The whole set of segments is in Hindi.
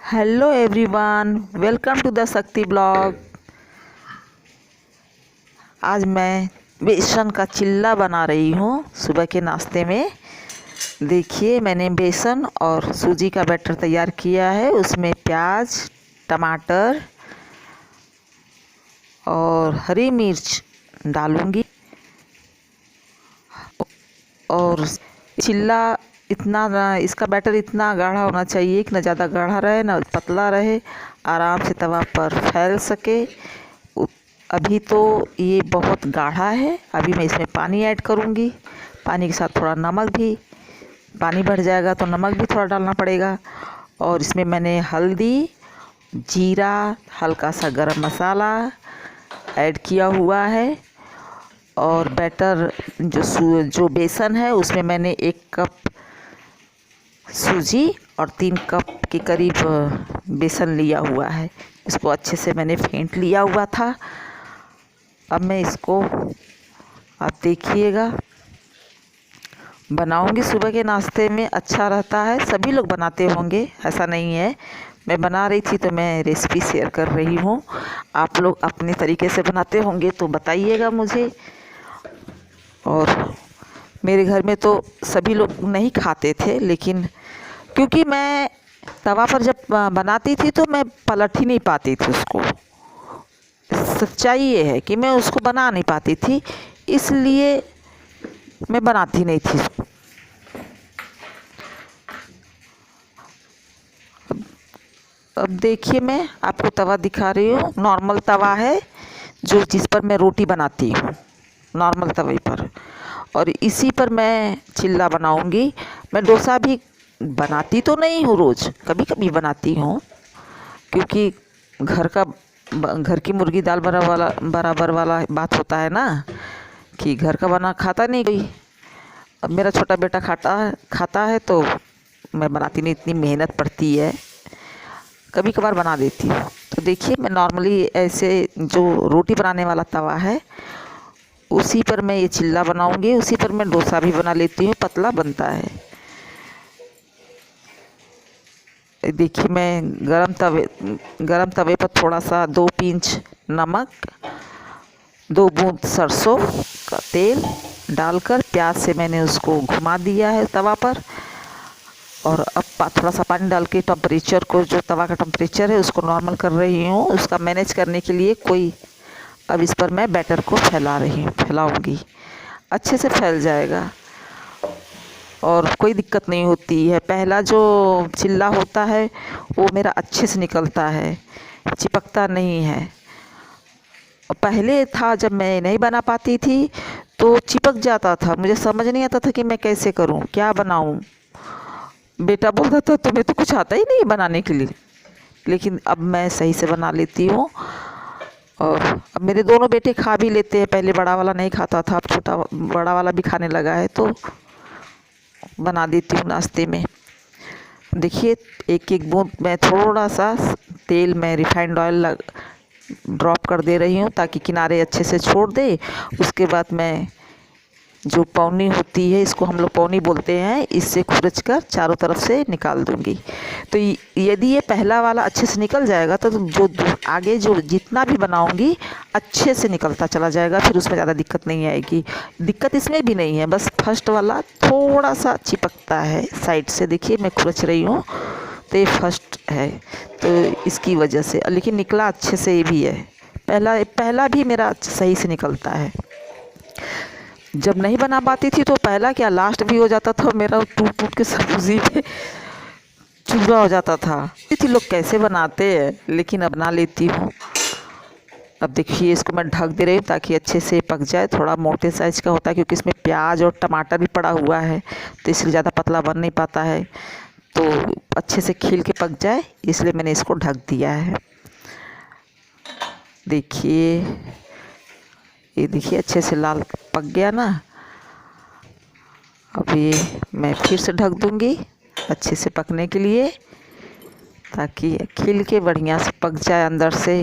Hello everyone, welcome to the Shakti blog. आज मैं बेसन का चिल्ला बना रही हूँ सुबह के नाश्ते में। देखिए, मैंने बेसन और सूजी का बैटर तैयार किया है। उसमें प्याज, टमाटर और हरी मिर्च डालूँगी। और चिल्ला इसका बैटर इतना गाढ़ा होना चाहिए कि ना ज़्यादा गाढ़ा रहे ना पतला रहे, आराम से तवा पर फैल सके। अभी तो ये बहुत गाढ़ा है। अभी मैं इसमें पानी ऐड करूँगी। पानी के साथ थोड़ा नमक भी, पानी बढ़ जाएगा तो नमक भी थोड़ा डालना पड़ेगा। और इसमें मैंने हल्दी, जीरा, हल्का सा गरम मसाला ऐड किया हुआ है। और बैटर जो बेसन है उसमें मैंने 1 कप सूजी और 3 कप के करीब बेसन लिया हुआ है। इसको अच्छे से मैंने फेंट लिया हुआ था। अब मैं इसको, आप देखिएगा, बनाऊंगी सुबह के नाश्ते में। अच्छा रहता है, सभी लोग बनाते होंगे, ऐसा नहीं है। मैं बना रही थी तो मैं रेसिपी शेयर कर रही हूँ। आप लोग अपने तरीके से बनाते होंगे तो बताइएगा मुझे। और मेरे घर में तो सभी लोग नहीं खाते थे, लेकिन क्योंकि मैं तवा पर जब बनाती थी तो मैं पलट ही नहीं पाती थी उसको। सच्चाई ये है कि मैं उसको बना नहीं पाती थी, इसलिए मैं बनाती नहीं थी। अब देखिए, मैं आपको तवा दिखा रही हूँ। नॉर्मल तवा है जिस पर मैं रोटी बनाती हूँ, नॉर्मल तवे पर। और इसी पर मैं चिल्ला बनाऊंगी। मैं डोसा भी बनाती तो नहीं हूँ रोज़, कभी कभी बनाती हूँ, क्योंकि घर की मुर्गी दाल बराबर वाला बात होता है ना, कि घर का बना खाता नहीं कोई। अब मेरा छोटा बेटा खाता है तो मैं बनाती नहीं, इतनी मेहनत पड़ती है। कभी कभार बना देती हूँ। तो देखिए, मैं नॉर्मली ऐसे जो रोटी बनाने वाला तवा है उसी पर मैं ये चिल्ला बनाऊंगी। उसी पर मैं डोसा भी बना लेती हूँ, पतला बनता है। देखिए, मैं गरम तवे पर थोड़ा सा 2 पिंच नमक, 2 बूंद सरसों का तेल डालकर प्याज से मैंने उसको घुमा दिया है तवा पर। और अब थोड़ा सा पानी डाल के टेम्परेचर को, जो तवा का टेम्परेचर है उसको नॉर्मल कर रही हूँ। उसका मैनेज करने के लिए अब इस पर मैं बैटर को फैलाऊंगी। अच्छे से फैल जाएगा और कोई दिक्कत नहीं होती है। पहला जो चिल्ला होता है वो मेरा अच्छे से निकलता है, चिपकता नहीं है। पहले था जब मैं नहीं बना पाती थी तो चिपक जाता था। मुझे समझ नहीं आता था कि मैं कैसे करूं, क्या बनाऊं। बेटा बोलता था तुम्हें तो कुछ आता ही नहीं बनाने के लिए, लेकिन अब मैं सही से बना लेती हूँ। और अब मेरे दोनों बेटे खा भी लेते हैं। पहले बड़ा वाला नहीं खाता था, अब बड़ा वाला भी खाने लगा है, तो बना देती हूँ नाश्ते में। देखिए, एक एक बूंद मैं थोड़ा सा तेल में रिफाइंड ऑयल ड्रॉप कर दे रही हूँ ताकि किनारे अच्छे से छोड़ दे। उसके बाद मैं जो पौनी होती है, इसको हम लोग पौनी बोलते हैं, इससे खुरच कर चारों तरफ से निकाल दूंगी। तो यदि ये पहला वाला अच्छे से निकल जाएगा तो आगे जो जितना भी बनाऊंगी अच्छे से निकलता चला जाएगा, फिर उसमें ज़्यादा दिक्कत नहीं आएगी। दिक्कत इसमें भी नहीं है, बस फर्स्ट वाला थोड़ा सा चिपकता है साइड से। देखिए, मैं खुरच रही हूँ तो ये फर्स्ट है, तो इसकी वजह से। लेकिन निकला अच्छे से ये भी है। पहला भी मेरा सही से निकलता है। जब नहीं बना पाती थी तो पहला क्या, लास्ट भी हो जाता था मेरा, टूट टूट के सब उसी पे चूरा हो जाता था। थी लोग कैसे बनाते हैं, लेकिन अब बना लेती हूँ। अब देखिए, इसको मैं ढक दे रही हूँ ताकि अच्छे से पक जाए। थोड़ा मोटे साइज़ का होता है क्योंकि इसमें प्याज और टमाटर भी पड़ा हुआ है, तो इसलिए ज़्यादा पतला बन नहीं पाता है। तो अच्छे से खिल के पक जाए, इसलिए मैंने इसको ढक दिया है। देखिए, ये देखिए अच्छे से लाल पक गया ना। अब ये मैं फिर से ढक दूंगी अच्छे से पकने के लिए, ताकि खिल के बढ़िया से पक जाए, अंदर से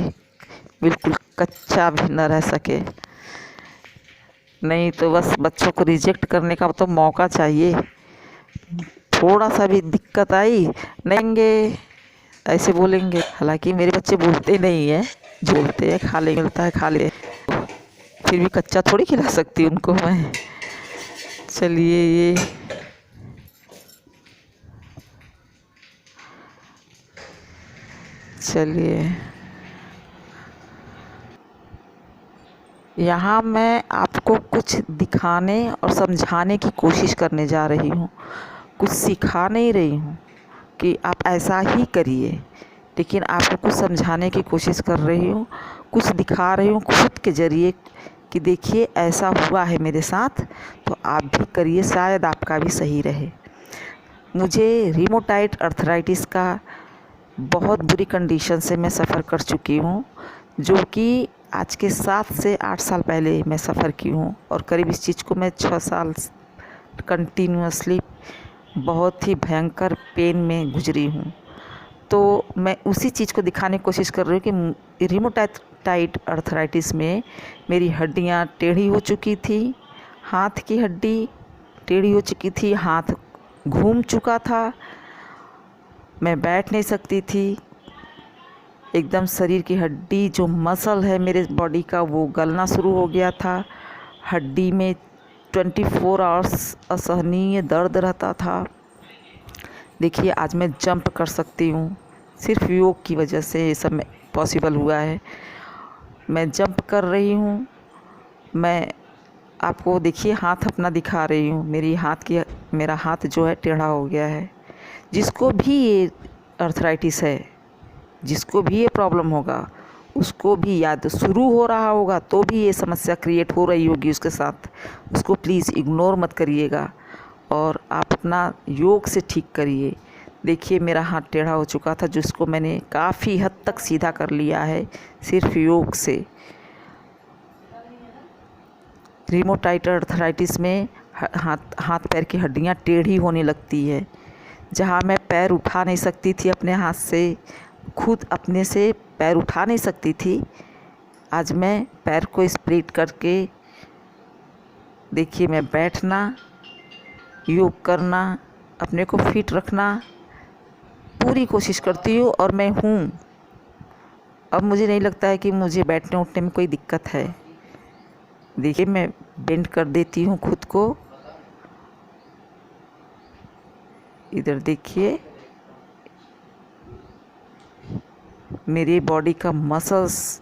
बिल्कुल कच्चा भी न रह सके। नहीं तो बस बच्चों को रिजेक्ट करने का तो मौका चाहिए। थोड़ा सा भी दिक्कत आई, नहीं ऐसे बोलेंगे, हालांकि मेरे बच्चे बोलते नहीं हैं, जो बोलते हैं खा ले, मिलता है खा ले, फिर भी कच्चा थोड़ी खिला सकती उनको मैं। चलिए ये चलिए यहाँ मैं आपको कुछ दिखाने और समझाने की कोशिश करने जा रही हूँ। कुछ सिखा नहीं रही हूँ कि आप ऐसा ही करिए, लेकिन आपको कुछ समझाने की कोशिश कर रही हूँ, कुछ दिखा रही हूँ खुद के ज़रिए कि देखिए ऐसा हुआ है मेरे साथ, तो आप भी करिए, शायद आपका भी सही रहे। मुझे रिमोटाइड अर्थराइटिस का बहुत बुरी कंडीशन से मैं सफ़र कर चुकी हूँ, जो कि आज के 7 से 8 साल पहले मैं सफ़र की हूँ, और करीब इस चीज़ को मैं 6 साल कंटिन्यूसली बहुत ही भयंकर पेन में गुजरी हूँ। तो मैं उसी चीज़ को दिखाने की कोशिश कर रही हूँ कि रिमोटाइड अर्थराइटिस में मेरी हड्डियाँ टेढ़ी हो चुकी थी, हाथ की हड्डी टेढ़ी हो चुकी थी, हाथ घूम चुका था, मैं बैठ नहीं सकती थी, एकदम शरीर की हड्डी जो मसल है मेरे बॉडी का वो गलना शुरू हो गया था, हड्डी में 24 आवर्स असहनीय दर्द रहता था। देखिए आज मैं जंप कर सकती हूँ, सिर्फ योग की वजह से ये सब पॉसिबल हुआ है। मैं जंप कर रही हूँ, मैं आपको देखिए हाथ अपना दिखा रही हूँ, मेरा हाथ जो है टेढ़ा हो गया है। जिसको भी ये अर्थराइटिस है, जिसको भी ये प्रॉब्लम होगा, उसको भी याद शुरू हो रहा होगा तो भी ये समस्या क्रिएट हो रही होगी उसके साथ, उसको प्लीज़ इग्नोर मत करिएगा और आप अपना योग से ठीक करिए। देखिए मेरा हाथ टेढ़ा हो चुका था, जिसको मैंने काफ़ी हद तक सीधा कर लिया है सिर्फ योग से। रिमोटाइड अर्थराइटिस में हाथ पैर की हड्डियाँ टेढ़ी होने लगती है। जहाँ मैं पैर उठा नहीं सकती थी अपने हाथ से, खुद अपने से पैर उठा नहीं सकती थी, आज मैं पैर को स्प्रेड करके देखिए मैं बैठना, योग करना, अपने को फिट रखना पूरी कोशिश करती हूँ और मैं हूँ। अब मुझे नहीं लगता है कि मुझे बैठने उठने में कोई दिक्कत है। देखिए मैं बेंड कर देती हूँ खुद को, इधर देखिए मेरी बॉडी का मसल्स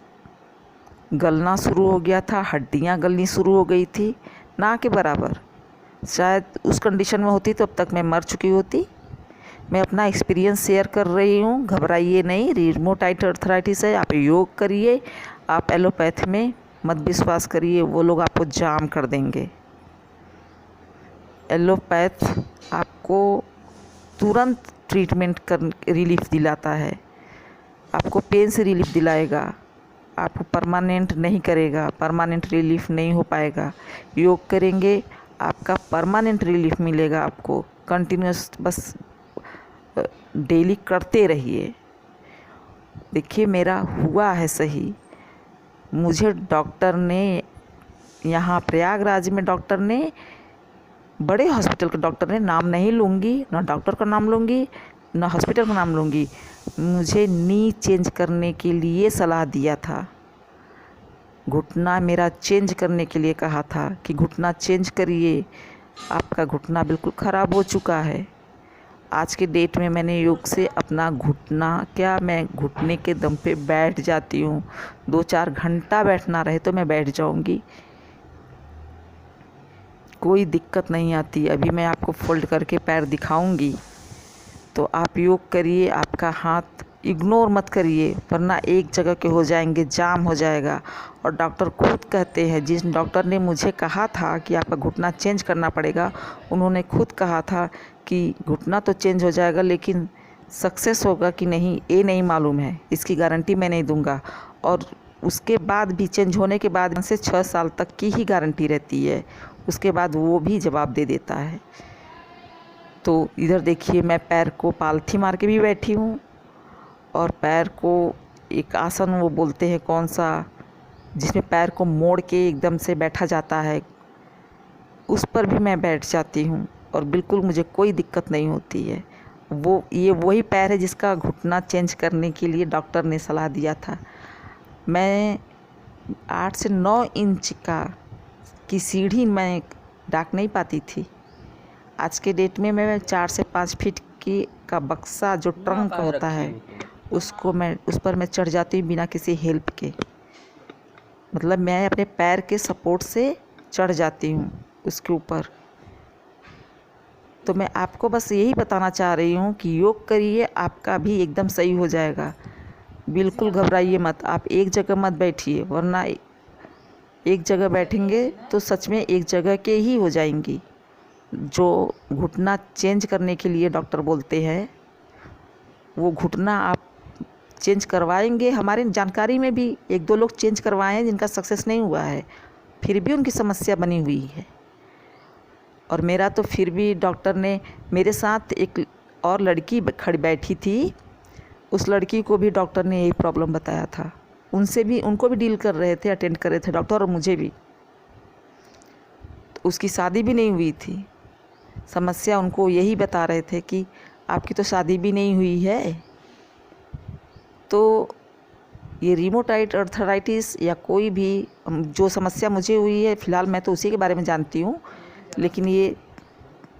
गलना शुरू हो गया था, हड्डियाँ गलनी शुरू हो गई थी, ना के बराबर। शायद उस कंडीशन में होती तो अब तक मैं मर चुकी होती। मैं अपना एक्सपीरियंस शेयर कर रही हूँ, घबराइए नहीं। रिमोटाइड अर्थराइटिस है, आप योग करिए, आप एलोपैथ में मत विश्वास करिए, वो लोग आपको जाम कर देंगे। एलोपैथ आपको तुरंत ट्रीटमेंट कर रिलीफ दिलाता है, आपको पेन से रिलीफ दिलाएगा, आपको परमानेंट नहीं करेगा, परमानेंट रिलीफ नहीं हो पाएगा। योग करेंगे आपका परमानेंट रिलीफ मिलेगा आपको। कंटिन्यूस बस डेली करते रहिए। देखिए मेरा हुआ है सही। मुझे डॉक्टर ने यहाँ प्रयागराज में डॉक्टर ने, बड़े हॉस्पिटल के डॉक्टर ने, नाम नहीं लूँगी, ना डॉक्टर का नाम लूँगी ना हॉस्पिटल का नाम लूँगी, मुझे नी चेंज करने के लिए सलाह दिया था। घुटना मेरा चेंज करने के लिए कहा था कि घुटना चेंज करिए, आपका घुटना बिल्कुल ख़राब हो चुका है। आज के डेट में मैंने योग से अपना घुटना, क्या मैं घुटने के दम पे बैठ जाती हूँ, 2-4 घंटा बैठना रहे तो मैं बैठ जाऊँगी, कोई दिक्कत नहीं आती। अभी मैं आपको फोल्ड करके पैर दिखाऊंगी, तो आप योग करिए, आपका हाथ इग्नोर मत करिए, वरना एक जगह के हो जाएंगे, जाम हो जाएगा। और डॉक्टर खुद कहते हैं, जिस डॉक्टर ने मुझे कहा था कि आपका घुटना चेंज करना पड़ेगा, उन्होंने खुद कहा था कि घुटना तो चेंज हो जाएगा, लेकिन सक्सेस होगा कि नहीं ये नहीं मालूम है, इसकी गारंटी मैं नहीं दूंगा। और उसके बाद भी, चेंज होने के बाद से 6 साल तक की ही गारंटी रहती है, उसके बाद वो भी जवाब दे देता है। तो इधर देखिए मैं पैर को पालथी मार के भी बैठी हूँ, और पैर को एक आसन वो बोलते हैं कौन सा, जिसमें पैर को मोड़ के एकदम से बैठा जाता है, उस पर भी मैं बैठ जाती हूँ और बिल्कुल मुझे कोई दिक्कत नहीं होती है। वो ये वही पैर है जिसका घुटना चेंज करने के लिए डॉक्टर ने सलाह दिया था। मैं 8 से 9 इंच की सीढ़ी मैं ढाँक नहीं पाती थी। आज के डेट में मैं 4 से 5 फीट का बक्सा जो ट्रंक होता है उस पर मैं चढ़ जाती हूँ बिना किसी हेल्प के। मतलब मैं अपने पैर के सपोर्ट से चढ़ जाती हूँ उसके ऊपर। तो मैं आपको बस यही बताना चाह रही हूँ कि योग करिए, आपका भी एकदम सही हो जाएगा। बिल्कुल घबराइए मत, आप एक जगह मत बैठिए, वरना एक जगह बैठेंगे तो सच में एक जगह के ही हो जाएंगी। जो घुटना चेंज करने के लिए डॉक्टर बोलते हैं वो घुटना आप चेंज करवाएंगे। हमारे जानकारी में भी 1-2 लोग चेंज करवाए हैं जिनका सक्सेस नहीं हुआ है, फिर भी उनकी समस्या बनी हुई है। और मेरा तो फिर भी डॉक्टर ने, मेरे साथ एक और लड़की खड़ी बैठी थी, उस लड़की को भी डॉक्टर ने यही प्रॉब्लम बताया था। उनको भी डील कर रहे थे, अटेंड कर रहे थे डॉक्टर, और मुझे भी। तो उसकी शादी भी नहीं हुई थी। समस्या उनको यही बता रहे थे कि आपकी तो शादी भी नहीं हुई है। तो ये रिमोटाइड अर्थराइटिस या कोई भी जो समस्या मुझे हुई है, फ़िलहाल मैं तो उसी के बारे में जानती हूँ, लेकिन ये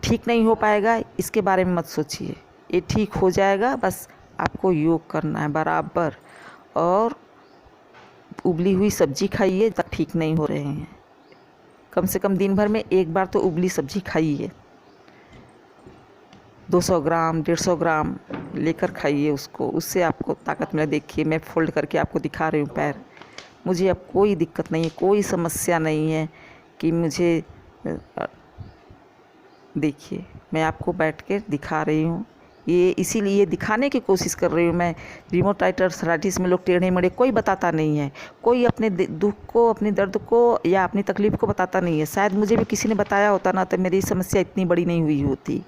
ठीक नहीं हो पाएगा इसके बारे में मत सोचिए, ये ठीक हो जाएगा। बस आपको योग करना है बराबर, और उबली हुई सब्जी खाइए तब ठीक नहीं हो रहे हैं। कम से कम दिन भर में एक बार तो उबली सब्जी खाइए, 200 ग्राम 150 ग्राम लेकर खाइए उसको, उससे आपको ताकत मिले। देखिए मैं फोल्ड करके आपको दिखा रही हूँ पैर, मुझे अब कोई दिक्कत नहीं है, कोई समस्या नहीं है कि मुझे। देखिए मैं आपको बैठ के दिखा रही हूँ, ये इसीलिए दिखाने की कोशिश कर रही हूँ मैं। रिमोटाइड अर्थराइटिस में लोग टेढ़े मेढ़े कोई बताता नहीं है, कोई अपने दुख को, अपने दर्द को या अपनी तकलीफ़ को बताता नहीं है। शायद मुझे भी किसी ने बताया होता ना तो मेरी समस्या इतनी बड़ी नहीं हुई होती।